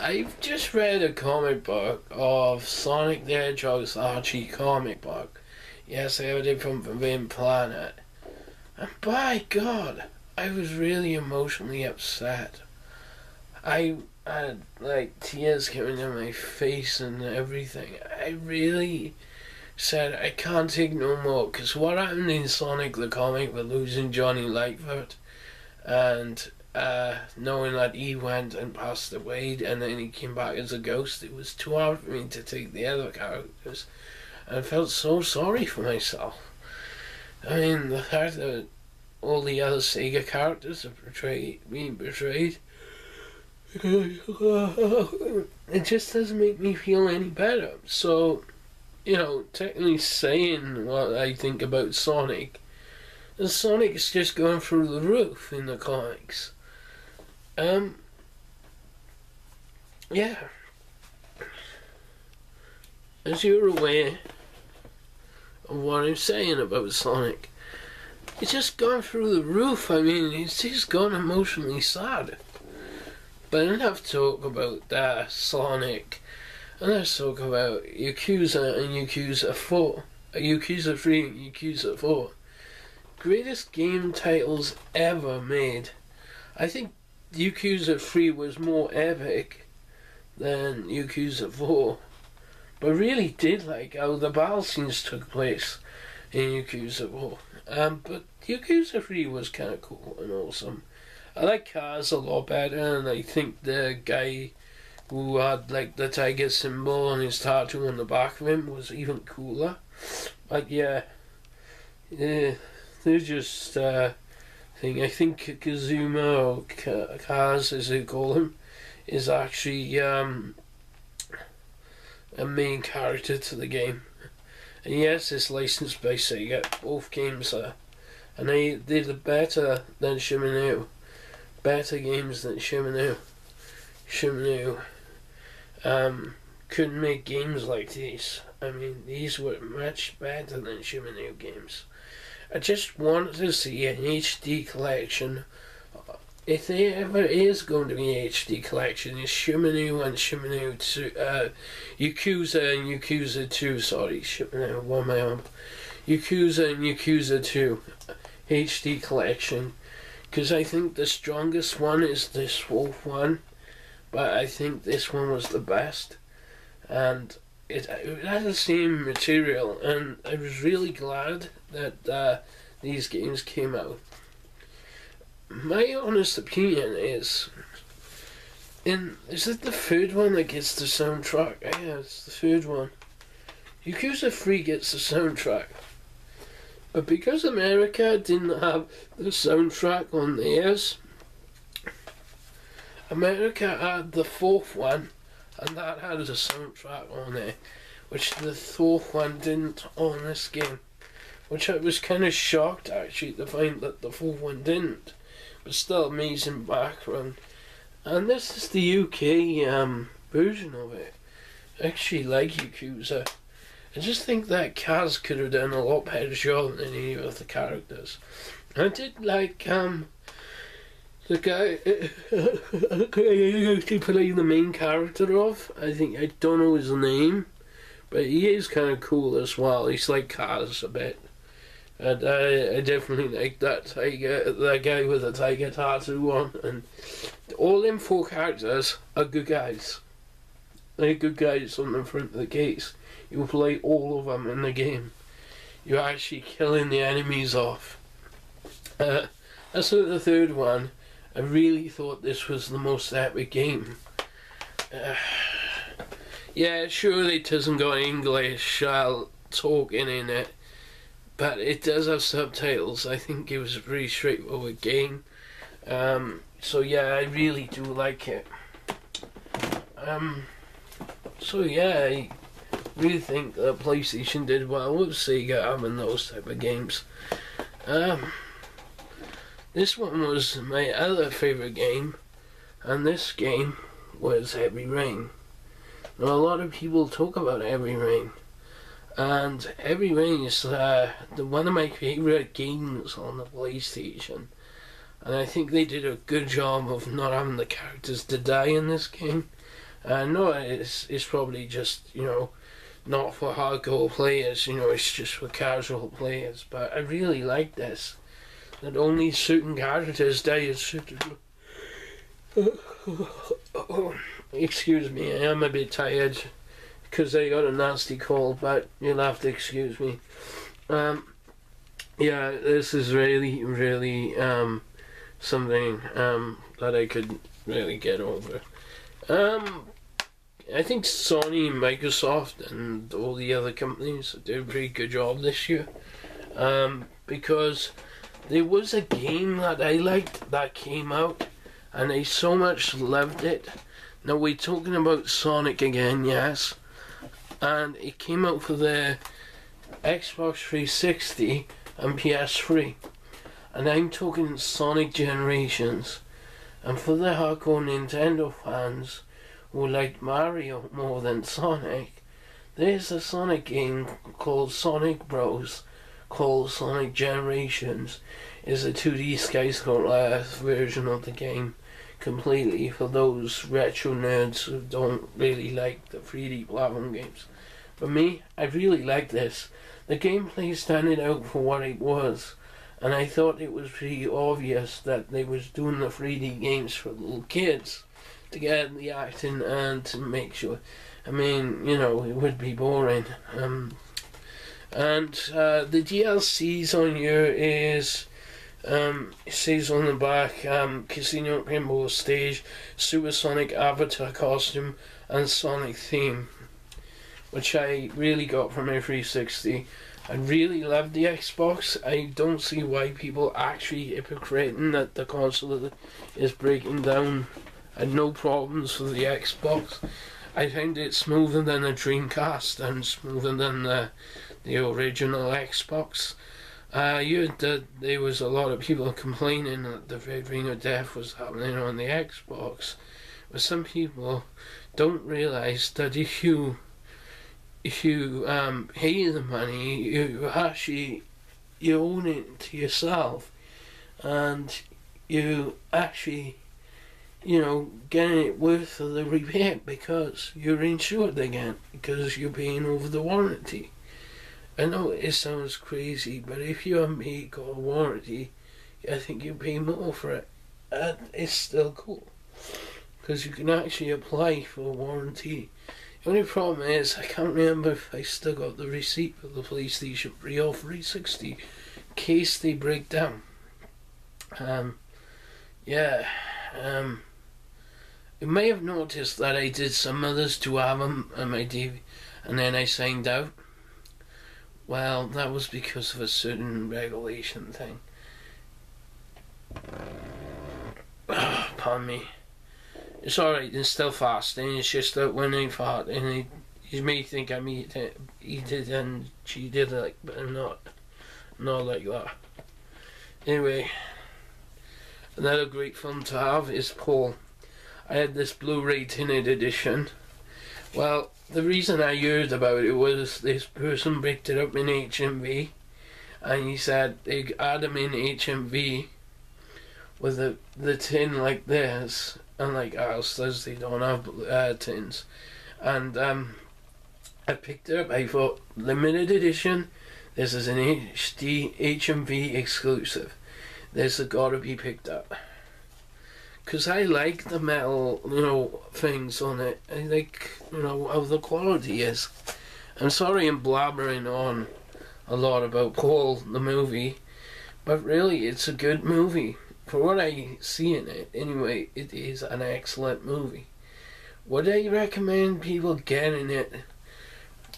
I've just read a comic book of Sonic the Hedgehog's Archie comic book. Yes, I have it from Forbidden Planet. And by God, I was really emotionally upset. I had like tears coming down my face and everything. I really said I can't take no more, because what happened in Sonic the comic with losing Johnny Lightfoot and knowing that he went and passed away and then he came back as a ghost, it was too hard for me to take the other characters, and I felt so sorry for myself. I mean, the fact that all the other Sega characters are being betrayed, it just doesn't make me feel any better. So, you know, technically saying what I think about Sonic, and Sonic is just going through the roof in the comics. Yeah. As you're aware of what I'm saying about Sonic, it's just gone through the roof. I mean, it's just gone emotionally sad. But enough talk about Sonic. And let's talk about Yakuza and Yakuza 4. Yakuza 3 and Yakuza 4. Greatest game titles ever made. I think Yakuza 3 was more epic than Yakuza 4. But really did like how the battle scenes took place in Yakuza 4. But Yakuza 3 was kind of cool and awesome. I like cars a lot better, and I think the guy who had like the tiger symbol on his tattoo on the back of him was even cooler. But yeah, they're just thing. I think Kazuma, or Kaz as they call him, is actually a main character to the game. And yes, it's licensed by Sega. Both games are, and they did better than Shimano. Better games than Shimano. Shimano couldn't make games like these. I mean, these were much better than Shimano games. I just want to see an HD collection. If there ever is going to be an HD collection, it's Shimano and Shimano 2, Yakuza and Yakuza 2, sorry, Shimano, what am I on? Yakuza and Yakuza 2 HD collection. Because I think the strongest one is this fourth one, but I think this one was the best, and it had the same material, and I was really glad that these games came out. My honest opinion is it the third one that gets the soundtrack? Yeah, it's the third one. Yakuza 3 gets the soundtrack. But because America didn't have the soundtrack on theirs, America had the fourth one, and that had a soundtrack on it, which the fourth one didn't on this game. Which I was kind of shocked actually to find that the fourth one didn't. But still amazing background. And this is the UK version of it. I actually like Yakuza. I just think that Kaz could have done a lot better job than any of the characters. I did like the guy who played the main character of. I don't know his name, but he is kind of cool as well. He's like Kaz a bit. And I definitely like that guy with the tiger tattoo on. And all them four characters are good guys. They're good guys on the front of the case. You play all of them in the game. You're actually killing the enemies off. As for the third one, I really thought this was the most epic game. Yeah, sure it hasn't got English talking in it, but it does have subtitles. I think it was a pretty straightforward game. So yeah, I really do like it. So yeah, I really think that PlayStation did well with Sega having those type of games. This one was my other favourite game, and this game was Heavy Rain. Now a lot of people talk about Heavy Rain, and Heavy Rain is one of my favourite games on the PlayStation, and I think they did a good job of not having the characters to die in this game. No, it's probably just, you know, not for hardcore players, you know, it's just for casual players. But I really like this. That only certain characters die as certain. Excuse me, I am a bit tired because I got a nasty cold, but you'll have to excuse me. Yeah, this is really, really something that I could really get over. I think Sony, Microsoft, and all the other companies did a pretty good job this year. Because there was a game that I liked that came out, and I so much loved it. Now we're talking about Sonic again, yes. And it came out for the Xbox 360 and PS3. And I'm talking Sonic Generations. And for the hardcore Nintendo fans who liked Mario more than Sonic, there's a Sonic game called Sonic Bros. Called Sonic Generations. It's a 2D skyscroller version of the game completely for those retro nerds who don't really like the 3D platform games. For me, I really like this. The gameplay standing out for what it was, and I thought it was pretty obvious that they was doing the 3D games for little kids to get the acting and to make sure. I mean, you know, it would be boring. And the DLCs on here is, it says on the back, Casino Pinball Stage, Supersonic Avatar Costume, and Sonic Theme, which I really got from my 360. I really love the Xbox. I don't see why people actually hypocriting that the console is breaking down. I had no problems with the Xbox. I find it smoother than the Dreamcast and smoother than the original Xbox. I heard that there was a lot of people complaining that the ring of death was happening on the Xbox, but some people don't realise that if you pay the money, you actually own it to yourself, and you actually, you know, getting it worth of the repair because you're insured again because you're paying over the warranty. I know it sounds crazy, but if you haven't paid a warranty, I think you pay more for it. And it's still cool because you can actually apply for a warranty. The only problem is I can't remember if I still got the receipt for the PlayStation 3 or 360 in case they break down. You may have noticed that I did some others to have them on my DVD and then I signed out. Well, that was because of a certain regulation thing. Pardon me. It's alright, it's still fasting. It's just that when I fart, and you may think I'm eat it and she did it, but I'm not like that. Anyway, another great fun to have is Paul. I had this Blu-ray tinted edition. Well, the reason I heard about it was this person picked it up in HMV, and he said they had them in HMV with the tin like this, and like ours does, they don't have tins. And I picked it up. I thought, limited edition, this is an HD HMV exclusive. This has got to be picked up. Because I like the metal, you know, things on it. I like, you know, how the quality is. I'm sorry I'm blabbering on a lot about Paul, the movie, but really it's a good movie. For what I see in it, anyway, it is an excellent movie. Would I recommend people getting it?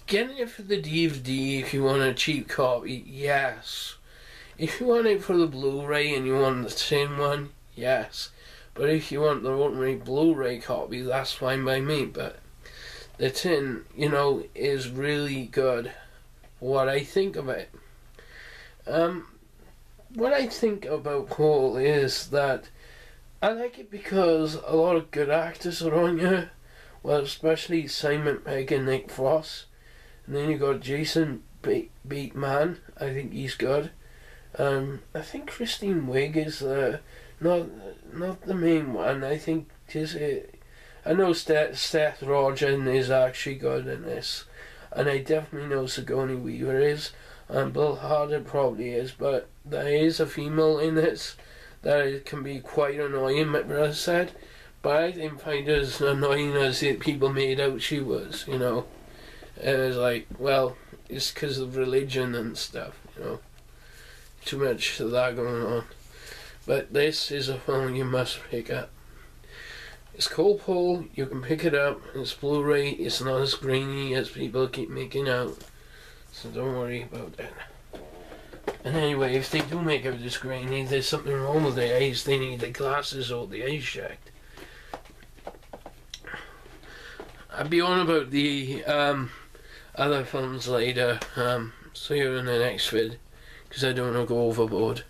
Getting it for the DVD if you want a cheap copy, yes. If you want it for the Blu-ray and you want the tin one, yes. But if you want the ordinary Blu-ray copy, that's fine by me. But the tin, you know, is really good. What I think of it. What I think about Paul is that I like it because a lot of good actors are on here. Well, especially Simon Pegg and Nick Frost. And then you got Jason Bateman. I think he's good. I think Christine Wiig is not the main one. I think I I know Seth Rogen is actually good in this, and I definitely know Sigourney Weaver is, and Bill Hader probably is, but there is a female in this that can be quite annoying, my brother said, but I didn't find her as annoying as people made out she was, you know. It was like, well, it's because of religion and stuff, you know. Too much of that going on. But this is a film you must pick up. It's cold pull, you can pick it up, it's Blu-ray, it's not as grainy as people keep making out, so don't worry about that. And anyway, if they do make out this grainy, there's something wrong with their eyes, they need the glasses or the eyes checked. I'll be on about the other films later, so you're in the next vid, because I don't want to go overboard.